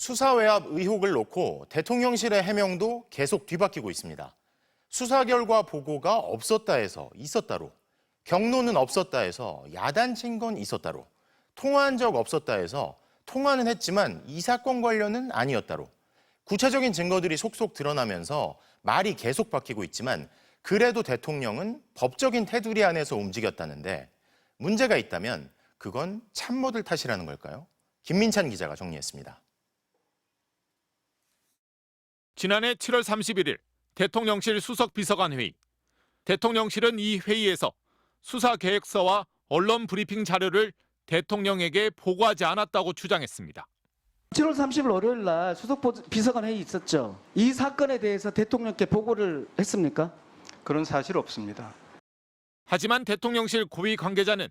수사 외압 의혹을 놓고 대통령실의 해명도 계속 뒤바뀌고 있습니다. 수사 결과 보고가 없었다 해서 있었다로, 경로는 없었다 해서 야단친 건 있었다로, 통화한 적 없었다 해서 통화는 했지만 이 사건 관련은 아니었다로, 구체적인 증거들이 속속 드러나면서 말이 계속 바뀌고 있지만 그래도 대통령은 법적인 테두리 안에서 움직였다는데 문제가 있다면 그건 참모들 탓이라는 걸까요? 김민찬 기자가 정리했습니다. 지난해 7월 31일 대통령실 수석비서관 회의. 대통령실은 이 회의에서 수사계획서와 언론 브리핑 자료를 대통령에게 보고하지 않았다고 주장했습니다. 7월 30일 월요일 날 수석비서관 회의 있었죠. 이 사건에 대해서 대통령께 보고를 했습니까? 그런 사실 없습니다. 하지만 대통령실 고위 관계자는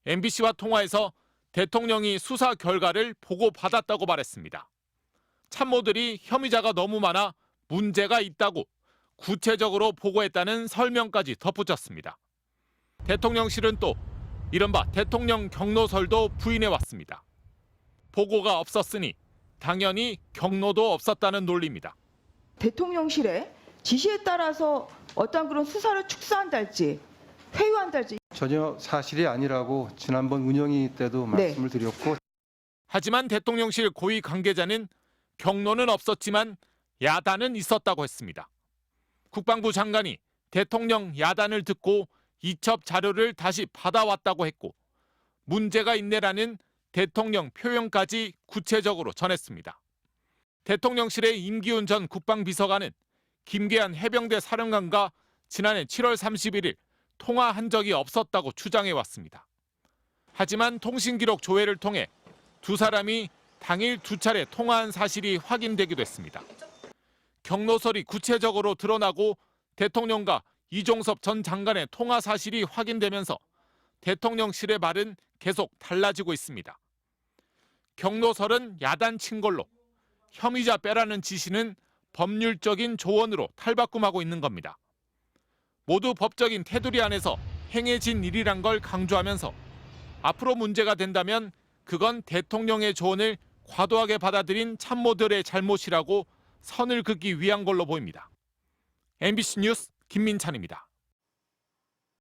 MBC와 통화에서 대통령이 수사 결과를 보고받았다고 말했습니다. 참모들이 혐의자가 너무 많아 문제가 있다고 구체적으로 보고했다는 설명까지 덧붙였습니다. 대통령실은 또 이른바 대통령 경로설도 부인해왔습니다. 보고가 없었으니 당연히 경로도 없었다는 논리입니다. 대통령실의 지시에 따라서 어떤 그런 수사를 축소한달지 회유한달지 전혀 사실이 아니라고 지난번 운영위 때도 말씀을 드렸고. 하지만 대통령실 고위 관계자는 경로는 없었지만 야단은 있었다고 했습니다. 국방부 장관이 대통령 야단을 듣고 이첩 자료를 다시 받아왔다고 했고 문제가 있네라는 대통령 표현까지 구체적으로 전했습니다. 대통령실의 임기훈 전 국방비서관은 김계한 해병대 사령관과 지난해 7월 31일 통화한 적이 없었다고 주장해왔습니다. 하지만 통신기록 조회를 통해 두 사람이 당일 두 차례 통화한 사실이 확인되기도 했습니다. 경로설이 구체적으로 드러나고 대통령과 이종섭 전 장관의 통화 사실이 확인되면서 대통령실의 말은 계속 달라지고 있습니다. 경로설은 야단친 걸로, 혐의자 빼라는 지시는 법률적인 조언으로 탈바꿈하고 있는 겁니다. 모두 법적인 테두리 안에서 행해진 일이란 걸 강조하면서 앞으로 문제가 된다면 그건 대통령의 조언을 과도하게 받아들인 참모들의 잘못이라고 선을 긋기 위한 걸로 보입니다. MBC 뉴스 김민찬입니다.